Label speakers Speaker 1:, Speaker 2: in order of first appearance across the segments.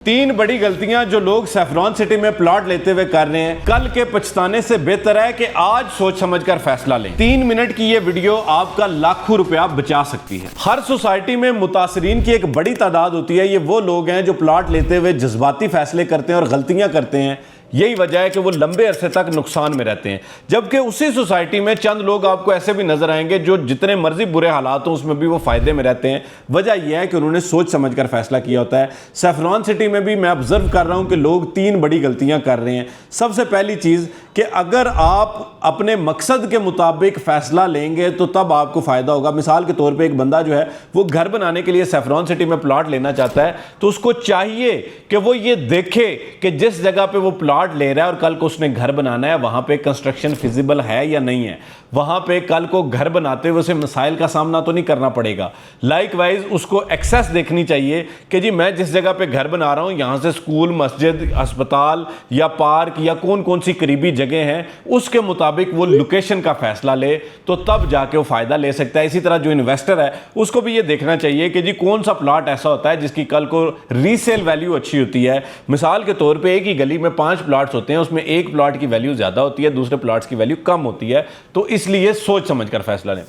Speaker 1: तीन बड़ी गलतियां जो लोग सैफरॉन सिटी में प्लॉट लेते हुए कर रहे हैं, कल के पछताने से बेहतर है कि आज सोच समझकर फैसला लें। 3 मिनट की ये वीडियो आपका लाखों रुपया बचा सकती है। हर सोसाइटी में मुतासरीन की एक बड़ी तादाद होती है। ये वो लोग हैं जो प्लॉट लेते हुए जज्बाती फैसले करते हैं और गलतियां करते हैं। यही वजह है कि वो लंबे अरसे तक नुकसान में रहते हैं। जबकि उसी सोसाइटी में चंद लोग आपको ऐसे भी नजर आएंगे जो जितने मर्जी बुरे हालात हों उसमें भी वो फायदे में रहते हैं। वजह यह है कि उन्होंने सोच समझकर फैसला किया होता है। सैफरॉन सिटी में भी मैं ऑब्जर्व कर रहा हूं कि लोग 3 बड़ी गलतियां कर रहे हैं। सबसे पहली चीज कि अगर आप अपने मकसद के मुताबिक फैसला लेंगे तो तब आपको फायदा होगा। मिसाल के तौर पे एक बंदा जो है वो घर बनाने के लिए सैफरॉन सिटी में प्लॉट लेना चाहता है, तो उसको चाहिए कि वो ये देखे कि जिस जगह पे वो प्लॉट ले रहा है और कल को उसने घर बनाना है वहां पे कंस्ट्रक्शन फिजिबल है या नहीं है। वहां पे कल को घर बनाते हुए उसे मसाइल का सामना तो नहीं करना पड़ेगा। लाइकवाइज उसको एक्सेस देखनी चाहिए कि जी मैं जिस जगह पे घर बना रहा हूं यहां से स्कूल, मस्जिद, अस्पताल या पार्क या कौन कौन सी करीबी जगह हैं, उसके मुताबिक वो लोकेशन का फैसला ले तो तब जाके वो फायदा ले सकता है। इसी तरह जो इन्वेस्टर है उसको भी ये देखना चाहिए कि जी कौन सा प्लॉट ऐसा होता है जिसकी कल को रीसेल वैल्यू अच्छी होती है। मिसाल के तौर पर एक ही गली में 5 प्लॉट्स होते हैं, उसमें एक प्लॉट की वैल्यू ज्यादा होती है, दूसरे प्लॉट्स की वैल्यू कम होती है, तो इसलिए सोच समझकर फैसला लें।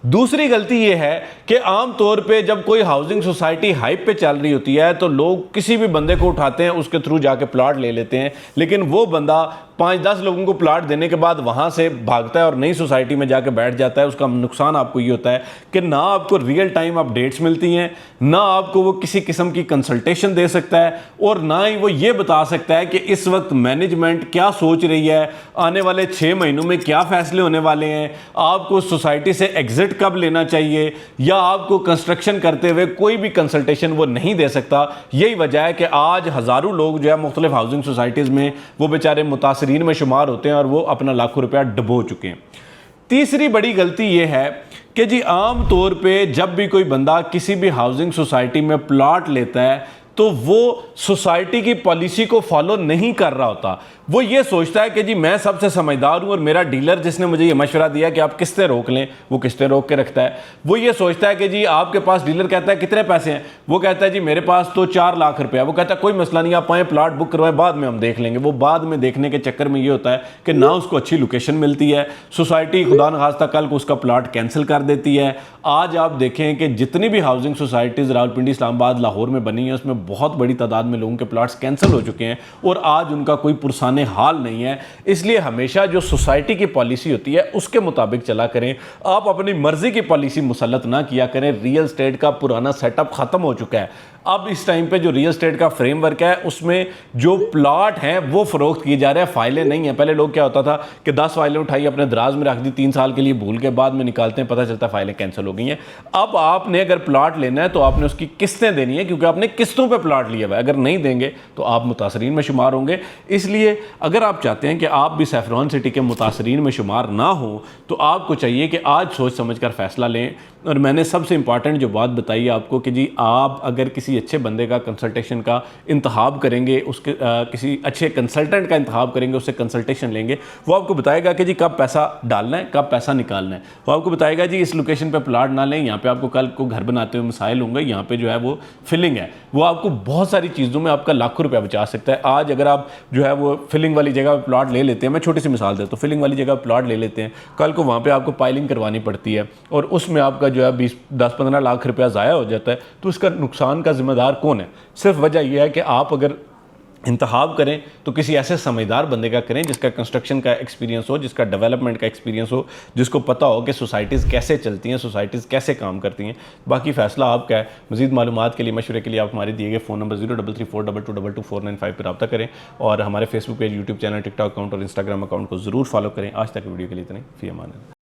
Speaker 1: दूसरी गलती यह है कि आमतौर पे जब कोई हाउसिंग सोसाइटी हाइप पे चल रही होती है तो लोग किसी भी बंदे को उठाते हैं, उसके थ्रू जाके प्लॉट ले लेते हैं, लेकिन वो बंदा 5-10 लोगों को प्लॉट देने के बाद वहां से भागता है और नई सोसाइटी में जाके बैठ जाता है। उसका नुकसान आपको ये होता है कि ना आपको रियल टाइम अपडेट्स मिलती हैं, ना आपको वो किसी किस्म की कंसल्टेशन दे सकता है और ना ही वो ये बता सकता है कि इस वक्त मैनेजमेंट क्या सोच रही है, आने वाले 6 महीनों में क्या फैसले होने वाले हैं, आपको सोसाइटी से एग्जिट कब लेना चाहिए, या आपको कंस्ट्रक्शन करते हुए कोई भी कंसल्टेशन वो नहीं दे सकता। यही वजह है कि आज हज़ारों लोग जो है मुख्तलिफ हाउसिंग सोसाइटीज़ में वो बेचारे मुतासरीन में शुमार होते हैं और वो अपना लाखों रुपया डुबो चुके हैं। तीसरी बड़ी गलती ये है कि जी आम तौर पे जब भी कोई बंदा किसी भी हाउसिंग सोसाइटी में प्लॉट लेता है तो वो सोसाइटी की पॉलिसी को फॉलो नहीं कर रहा होता। वो ये सोचता है कि जी मैं सबसे समझदार हूं और मेरा डीलर जिसने मुझे ये मशवरा दिया कि आप किस्तें रोक लें, वो किस्तें रोक के रखता है। वो ये सोचता है कि जी आपके पास, डीलर कहता है कितने पैसे हैं, वो कहता है जी मेरे पास तो 4 लाख रुपया। वो कहता है कोई मसला नहीं, आप आए प्लॉट बुक करवाएं, बाद में हम देख लेंगे। वो बाद में देखने के चक्कर में ये होता है कि ना उसको अच्छी लोकेशन मिलती है, सोसाइटी खुदा न खास्ता कल को उसका प्लॉट कैंसिल कर देती है। आज आप देखें कि जितनी भी हाउसिंग सोसाइटीज़ रावलपिंडी, इस्लामाबाद, लाहौर में बनी है उसमें बहुत बड़ी तादाद में लोगों के प्लॉट्स कैंसिल हो चुके हैं और आज उनका कोई पुरसाने हाल नहीं है। इसलिए हमेशा जो सोसाइटी की पॉलिसी होती है उसके मुताबिक चला करें। आप अपनी मर्जी की पॉलिसी मुसल्लत ना किया करें। रियल स्टेट का पुराना सेटअप खत्म हो चुका है। अब इस टाइम पे जो रियल स्टेट का फ्रेमवर्क है उसमें जो प्लॉट हैं वो फरोख्त किए जा रहे हैं, फाइलें नहीं हैं। पहले लोग क्या होता था कि 10 फाइलें उठाई अपने दराज में रख दी, 3 साल के लिए भूल के बाद में निकालते हैं, पता चलता है फाइलें कैंसिल हो गई हैं। अब आपने अगर प्लॉट लेना है तो आपने उसकी किस्तें देनी है, क्योंकि आपने किस्तों पे प्लॉट लिया हुआ है। अगर नहीं देंगे तो आप मुतासरीन में शुमार होंगे। इसलिए अगर आप चाहते हैं कि आप भी सैफरॉन सिटी के मुतासरीन में शुमार ना हो तो आपको चाहिए कि आज सोच समझ कर फैसला लें। और मैंने सबसे इंपॉर्टेंट जो बात बताई आपको कि जी आप अगर किसी अच्छे बंदे का कंसल्टेशन का इंतखाब करेंगे, उसके किसी अच्छे कंसल्टेंट का इंतखाब करेंगे, उससे कंसल्टेशन लेंगे, वो आपको बताएगा कि जी कब पैसा डालना है, कब पैसा निकालना है। वो आपको बताएगा जी इस लोकेशन पे प्लॉट ना लें, यहाँ पे आपको कल को घर बनाते हुए मसाइल होंगे, यहाँ पे जो है वो फिलिंग है। वो आपको बहुत सारी चीज़ों में आपका लाखों रुपया बचा सकता है। आज अगर आप जो है वो फिलिंग वाली जगह प्लॉट ले लेते हैं, मैं छोटी सी मिसाल देता हूँ, फिलिंग वाली जगह प्लॉट ले लेते हैं, कल को वहाँ पर आपको पाइलिंग करवानी पड़ती है और उसमें आपका जो है 10-15 लाख रुपया ज़ाया हो जाता है, तो उसका नुकसान का जिम्मेदार कौन है? सिर्फ वजह यह है कि आप अगर इंतखाब करें तो किसी ऐसे समझदार बंदे का करें जिसका कंस्ट्रक्शन का एक्सपीरियंस हो, जिसका डेवलपमेंट का एक्सपीरियंस हो, जिसको पता हो कि सोसाइटीज़ कैसे चलती हैं, सोसाइटीज़ कैसे काम करती हैं। बाकी फ़ैसला आपका है। मज़ीद मालूमात के लिए, मशवरे के लिए आप हमारे दिए गए फ़ोन नंबर 033422222495 पर रब्ता करें और हमारे Facebook page, YouTube channel, TikTok account और इंस्टाग्राम अकाउंट को ज़रूर फॉलो करें। आज तक वीडियो के लिए इतने, फ़ी अमान अल्लाह।